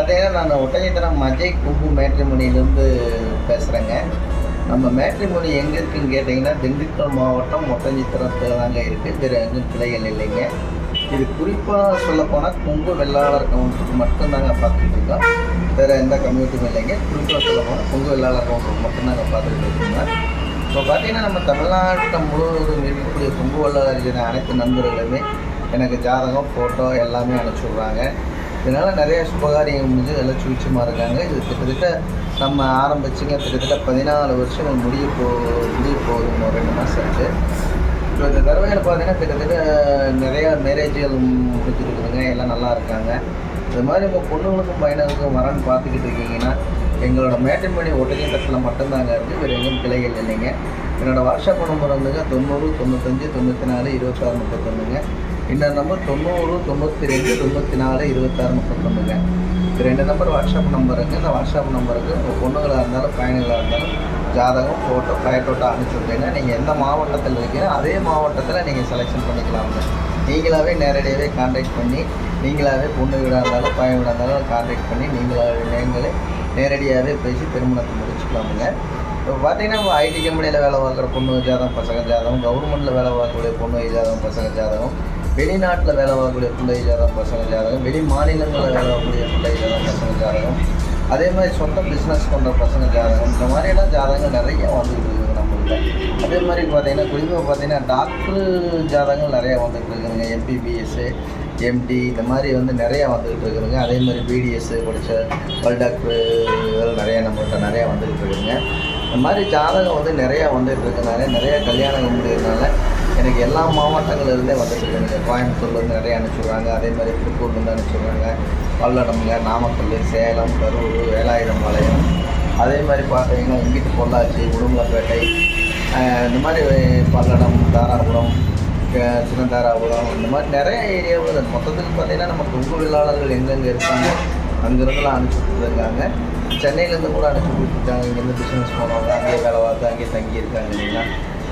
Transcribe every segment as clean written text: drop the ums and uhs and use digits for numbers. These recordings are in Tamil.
பார்த்தீங்கன்னா, நான் ஒட்டஞ்சத்திரம் அஜய் கும்பு மேட்ரிமோனியிலேருந்து பேசுகிறேங்க. நம்ம மேட்ரிமோனி எங்கே இருக்குதுன்னு கேட்டிங்கன்னா, திண்டுக்கல் மாவட்டம் ஒட்டஞ்சத்திரத்தில் தாங்க இருக்குது. வேறு எங்கும் கிளைகள் இல்லைங்க. இது குறிப்பாக சொல்லப்போனால் கொங்கு வெள்ளாளர் கவுண்டருக்கு மட்டும்தாங்க பார்த்துட்ருக்கோம். வேறு எந்த கம்யூனிட்டியும் இல்லைங்க. குறிப்பாக சொல்லப்போனால் கொங்கு வெள்ளாளர் கவுண்டருக்கு மட்டும்தாங்க பார்த்துட்டு இருக்கோங்க. இப்போ பார்த்தீங்கன்னா, நம்ம தமிழ்நாட்டை முழுவதும் இருக்கக்கூடிய கொங்கு வெள்ளாளர் அனைத்து நண்பர்களுமே எனக்கு ஜாதகம், ஃபோட்டோ எல்லாமே அனுப்பிச்சி விட்றாங்க. இதனால் நிறைய சுபகாரியங்கள் முடிஞ்சு எல்லாம் சுவிச்சமாக இருக்காங்க. இது கிட்டத்தட்ட நம்ம ஆரம்பிச்சுங்க கிட்டத்தட்ட 14 வருஷங்கள் முடிய போகுதுங்க. ஒரு 2 மாதம் ஆச்சு. இப்போ இந்த தடவையில் பார்த்தீங்கன்னா கிட்டத்தட்ட நிறையா மேரேஜுகள் முடிச்சுருக்குதுங்க. எல்லாம் நல்லா இருக்காங்க. இது மாதிரி உங்கள் பொண்ணுங்களுக்கும் பையனுக்கும் வரன்னு பார்த்துக்கிட்டு இருக்கீங்கன்னா, எங்களோட மேட்ரிமோனி ஒட்டஞ்சத்திரத்தில் மட்டும்தாங்க இருக்குது. வேறு எங்கேயும் கிளைகள் இல்லைங்க. என்னோடய வாட்ஸ்அப் நம்பர் வந்துங்க 90 95 94 26 31ங்க. இன்னொரு நம்பர் 90 92 94 26 31ங்க. இது 2 நம்பர் வாட்ஸ்அப் நம்பருங்க. இந்த வாட்ஸ்அப் நம்பருக்கு உங்கள் பொண்ணுகளாக இருந்தாலும் பையன்களாக இருந்தாலும் ஜாதகம், ஃபோட்டோ, பயோட்டோட்டோ அனுப்பிச்சுட்டீங்கன்னா, நீங்கள் எந்த மாவட்டத்தில் இருக்கீங்களோ அதே மாவட்டத்தில் நீங்கள் செலெக்ஷன் பண்ணிக்கலாங்க. நீங்களாகவே நேரடியாகவே கான்டாக்ட் பண்ணி, நீங்களாகவே பொண்ணு வீடாக இருந்தாலும் பையன் வீடாக இருந்தாலும் கான்டாக்ட் பண்ணி நீங்களே நேரடியாகவே பேசி திருமணத்தை முடிச்சுக்கலாமுங்க. இப்போ பார்த்தீங்கன்னா, ஐடி கம்பெனியில் வேலை பார்க்குற பொண்ணு ஜாதகம், பசங்க ஜாதகம், கவர்மெண்ட்டில் வேலை பார்க்கக்கூடிய பொண்ணு ஜாதகம், பசங்க ஜாதகம், வெளிநாட்டில் வேலை பார்க்கக்கூடிய பிள்ளை ஜாதகம், பசங்க ஜாதகம், வெளி மாநிலங்களில் வேலை பார்க்கக்கூடிய பிள்ளை ஜாதகம், பசங்க ஜாதகம், அதே மாதிரி சொந்த பிஸ்னஸ் பண்ணுற பசங்க ஜாதகம், இந்த மாதிரியெல்லாம் ஜாதகங்கள் நிறைய வந்துட்டு இருக்குது நம்மள்கிட்ட. அதே மாதிரி பார்த்தீங்கன்னா, குறிப்பாக பார்த்தீங்கன்னா டாக்டரு ஜாதகங்கள் நிறையா வந்துட்டு இருக்குதுங்க. எம்பிபிஎஸ்ஸு, எம்டி இந்த மாதிரி நிறையா வந்துக்கிட்டு இருக்குதுங்க. அதே மாதிரி பிடிஎஸ்ஸு படித்த பல் டாக்டரு இதெல்லாம் நிறையா நம்மள்கிட்ட நிறையா வந்துக்கிட்டு இருக்குதுங்க. இந்த மாதிரி ஜாதகம் நிறையா வந்துட்டு இருக்கிறதுனால, நிறையா கல்யாணம் முடியறதுனால எனக்கு எல்லா மாவட்டங்கள்லேருந்தே வந்துட்டு இருக்குதுங்க. கோயம்புத்தூர்லேருந்து நிறையா அனுப்பிச்சுடுறாங்க. அதே மாதிரி திருப்பூர்லேருந்து அனுப்பிச்சுடுறாங்க. பல்லடம்ங்க, நாமக்கல், சேலம், கரூர், வேலாயுதம்பாளையம், அதே மாதிரி பார்த்தீங்கன்னா இங்கிட்டு பொள்ளாச்சி, உடுமலைப்பேட்டை, இந்த மாதிரி பல்லடம், தாராபுரம், சின்னதாராபுரம், இந்த மாதிரி நிறைய ஏரியாவில் மொத்தத்துக்கு பார்த்தீங்கன்னா நம்ம கொங்கு வெள்ளாளர்கள் எங்கெங்கே இருக்காங்க அங்கேருந்துலாம் அனுப்பிச்சுட்டு இருக்காங்க. சென்னையிலேருந்து கூட அனுப்பிச்சி கொடுத்துருக்காங்க. இங்கேருந்து பிஸ்னஸ் போனவங்க அங்கேயே வேலை பார்த்து அங்கேயே தங்கியிருக்காங்க இல்லைங்களா,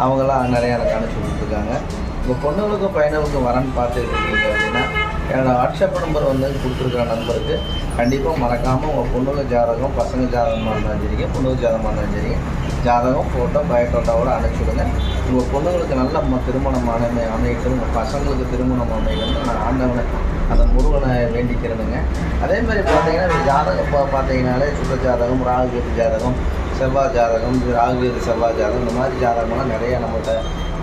அவங்களாம் நிறையா எனக்கு அனுப்பிச்சி கொடுத்துருக்காங்க. இப்போ பொண்ணுங்களுக்கும் பையனுக்கும் வரன்னு பார்த்துட்டு இருக்கீங்க அப்படின்னா, என்னோடய வாட்ஸ்அப் நம்பர் கொடுத்துருக்குற நம்பருக்கு கண்டிப்பாக மறக்காமல் உங்கள் பொண்ணுங்க ஜாதகம், பசங்க ஜாதகமாக இருந்தாலும் சரிங்க, பொண்ணுங்க ஜாதகமாக இருந்தாலும் சரிங்க, ஜாதகம், ஃபோட்டோ, பயோட்டோட்டாவோட அனுப்பிச்சுடுங்க. உங்கள் பொண்ணுங்களுக்கு நல்ல திருமணம் அமைக்கணும், உங்கள் பசங்களுக்கு திருமணம் அமைக்கணும் நான் ஆண்டவனை அந்த முருகனை வேண்டிக்கிறதுங்க. அதே மாதிரி பார்த்தீங்கன்னா ஜாதகம் பார்த்தீங்கன்னாலே சுத்த ஜாதகம், ராகுகேது ஜாதகம், செவ்வாய் ஜாதகம், ராகுகேது செவ்வாய் ஜாதகம், இந்த மாதிரி ஜாதகம்லாம் நிறையா நம்மகிட்ட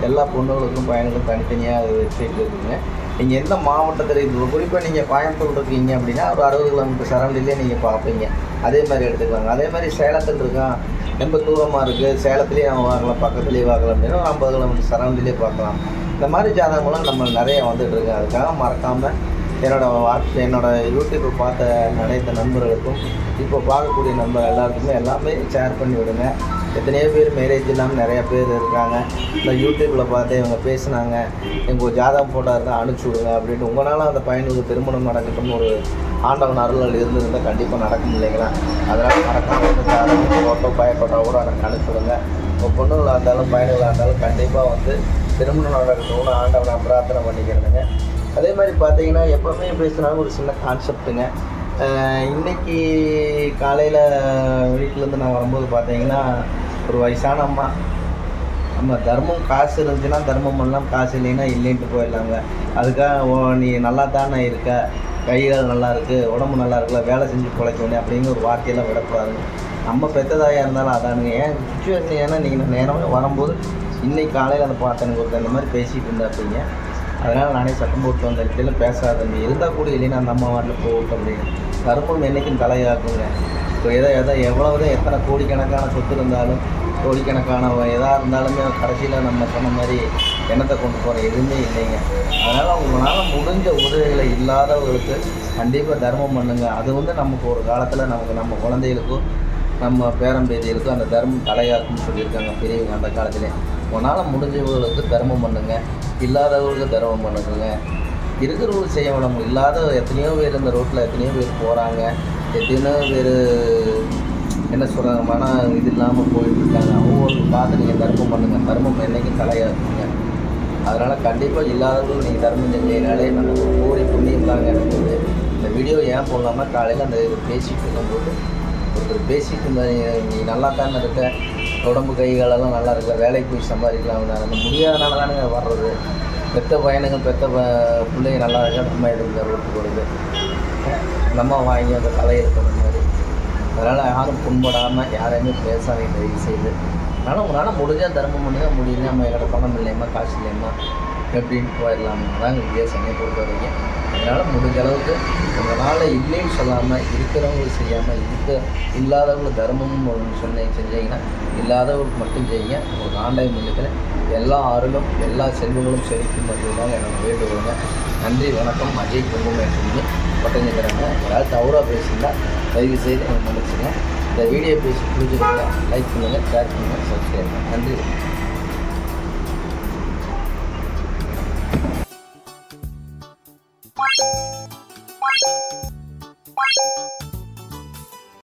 எல்லா பொண்ணுங்களுக்கும் பையனுக்கும் தனித்தனியாக வச்சுட்டு இருக்குதுங்க. நீங்கள் எந்த மாவட்டத்தில் இப்போ குறிப்பாக நீங்கள் கோயம்புத்தூர் இருக்கீங்க அப்படின்னா ஒரு 60 கிலோமீட்டர் சரௌண்டிலே நீங்கள் பார்ப்பீங்க. அதே மாதிரி எடுத்துக்கலாங்க. அதே மாதிரி சேலத்தில் இருக்கான், ரொம்ப தூரமாக இருக்குது, சேலத்துலேயே நம்ம வாங்கலாம், பக்கத்துலேயே வாங்கலாம் அப்படின்னா ஒரு 50 கிலோமீட்டர் சரௌண்டிலே பார்க்கலாம். இந்த மாதிரி ஜாதகம்லாம் நம்ம நிறைய வந்துட்டுருக்கு. அதுக்காக மறக்காமல் என்னோடய யூடியூப்பை பார்த்த அனைத்து நண்பர்களுக்கும் இப்போ பார்க்கக்கூடிய நண்பர் எல்லாருக்குமே எல்லாமே ஷேர் பண்ணி விடுங்க. எத்தனையோ பேர் மேரேஜ் இல்லாமல் நிறையா பேர் இருக்காங்க. இந்த யூடியூப்பில் பார்த்து இவங்க பேசுனாங்க, எங்கள் ஜாதகம் ஃபோட்டோ இருந்தால் அனுப்பிச்சி விடுங்க அப்படின்ட்டு உங்களால் அந்த பையனுக்கு திருமணம் நடக்கட்டும் ஒரு ஆண்டவன் அருள் இருந்திருந்தால் கண்டிப்பாக நடக்கும் இல்லைங்களா. அதனால் மறக்காமல் இந்த ஜாதகம், ஃபோட்டோ, பயோட்டோட்டா கூட எனக்கு அனுப்பிச்சி விடுங்க. உங்கள் பொண்ணுங்களாக இருந்தாலும் பையனுங்களாக இருந்தாலும் கண்டிப்பாக திருமணம் நடக்கணும்னு ஆண்டவனை பிரார்த்தனை பண்ணிக்கிறதுங்க. அதே மாதிரி பார்த்தீங்கன்னா எப்போவுமே பேசுனாலும் ஒரு சின்ன கான்செப்ட்டுங்க. இன்றைக்கி காலையில் வீட்டிலேருந்து நான் வரும்போது பார்த்தீங்கன்னா ஒரு வயசான அம்மா, நம்ம தர்மம் காசு இருந்துச்சுன்னா தர்மம் பண்ணலாம், காசு இல்லைன்னா இல்லைன்ட்டு போயிடலாங்க. அதுக்காக நீ நல்லா தானே இருக்க, கைகள் நல்லா இருக்குது, உடம்பு நல்லா இருக்குல்ல, வேலை செஞ்சு பிழைக்கணும் அப்படிங்கிற ஒரு வார்த்தையெல்லாம் விடக்கூடாதுங்க. நம்ம பெற்றதாயாக இருந்தாலும் அதானுங்க. ஏன் சுச்சுவேஷன் ஏன்னா நீங்கள் நேரமே வரும்போது இன்றைக்கி காலையில் அந்த பார்த்தனுக்கு ஒருத்தர் இந்த மாதிரி பேசிகிட்டு இருந்தேன் அப்படிங்க. அதனால் நானே சட்டம் போட்டு வந்த இடத்துல பேசாத நீ இருந்தால் கூட இல்லைன்னா அந்த அம்மா வாட்டில் போகட்டும் அப்படின்னு. தர்மம் என்றைக்கும் தலையாக்குங்க. இப்போ எவ்வளவுதான் எத்தனை கோடிக்கணக்கான சொத்து இருந்தாலும், கோடிக்கணக்கான எதாக இருந்தாலுமே கடைசியில் நம்ம சொன்ன மாதிரி எண்ணத்தை கொண்டு போகிற எதுவுமே இல்லைங்க. அதனால் உங்களால் முடிஞ்ச உதவிகளை இல்லாதவர்களுக்கு கண்டிப்பாக தர்மம் பண்ணுங்கள். அது நமக்கு ஒரு காலத்தில் நம்ம குழந்தைகளுக்கும் நம்ம பேரம்பேதிகளுக்கும் அந்த தர்மம் தலையாக்குன்னு சொல்லியிருக்காங்க பெரியவங்க அந்த காலத்திலே. உன்னால் முடிஞ்சவர்களுக்கு தர்மம் பண்ணுங்க, இல்லாதவர்களுக்கு தர்மம் பண்ணுங்க. இருக்கிறவங்களுக்கு செய்ய வேணும். இல்லாத எத்தனையோ பேர் இந்த ரோட்டில் எத்தனையோ பேர் போகிறாங்க, எத்தனையோ பேர் என்ன சொல்கிறாங்க மன இது இல்லாமல் போயிட்டுருக்காங்க. அவங்களுக்கு பார்த்து நீங்கள் தர்மம் பண்ணுங்கள். தர்மம் என்றைக்கும் தலையாக்குங்க. அதனால் கண்டிப்பாக இல்லாதவர்களுக்கு நீங்கள் தர்மம் செஞ்சீங்கனாலே நமக்கு கோடி புண்ணியம் தாங்க இருக்குது. இந்த வீடியோ ஏன் போடலாமா, காலையில் அந்த பேசிகிட்டு இருக்கும்போது ஒருத்தர் பேசிட்டு இருந்தால் நீ நல்லா தானே இருக்க, உடம்பு கை காலெல்லாம் நல்லா இருக்க, வேலைக்கு போய் சம்பாதிக்கலாம், அந்த முடியாதனால தானே வர்றது, பெற்ற பையனுங்க பெற்ற பிள்ளைங்க நல்லா இருக்கா, நம்ம எதுக்கு ரோட்டு போகிறது, நம்ம வாங்கி அந்த கலை இருக்கிற மாதிரி. அதனால் யாரும் புண்படாமல் யாரையுமே பேசாதீங்க தயவு செய்து. அதனால் உங்களால் முடிஞ்சால் தர்மம் பண்ணி தான் முடியுது. நம்ம எங்கள்கிட்ட பணம் இல்லையம்மா காசு இல்லையம்மா எப்படின்னு போயிடலாமா தான் வித்தியாசமே பொறுத்த வரைக்கும். அதனால் முடிஞ்ச அளவுக்கு உங்களால் இல்லைன்னு சொல்லாமல் இருக்கிறவங்களுக்கு செய்யாமல் இல்லாதவங்களுக்கு தர்மமும் செஞ்சீங்கன்னா இல்லாதவங்களுக்கு மட்டும் செய்யுங்க. உங்களுக்கு ஆன்லைன் பண்ணிக்கிறேன். எல்லா அருளும் எல்லா செல்வங்களும் செலுத்தும் மட்டும்தாங்க எனக்கு வேண்டுவாங்க. நன்றி, வணக்கம். அஜய் கும்பமேட்டு பட்டஞ்சிக்கிறாங்க. யாராவது தவறாக பேசியிருந்தால் தயவு செய்து எனக்கு மன்னிச்சுங்க. இந்த வீடியோ பேசி பிடிச்சிருந்தா லைக் பண்ணுங்கள், ஷேர் பண்ணுங்கள், சப்ஸ்கிரைப் பண்ணுங்கள். நன்றி.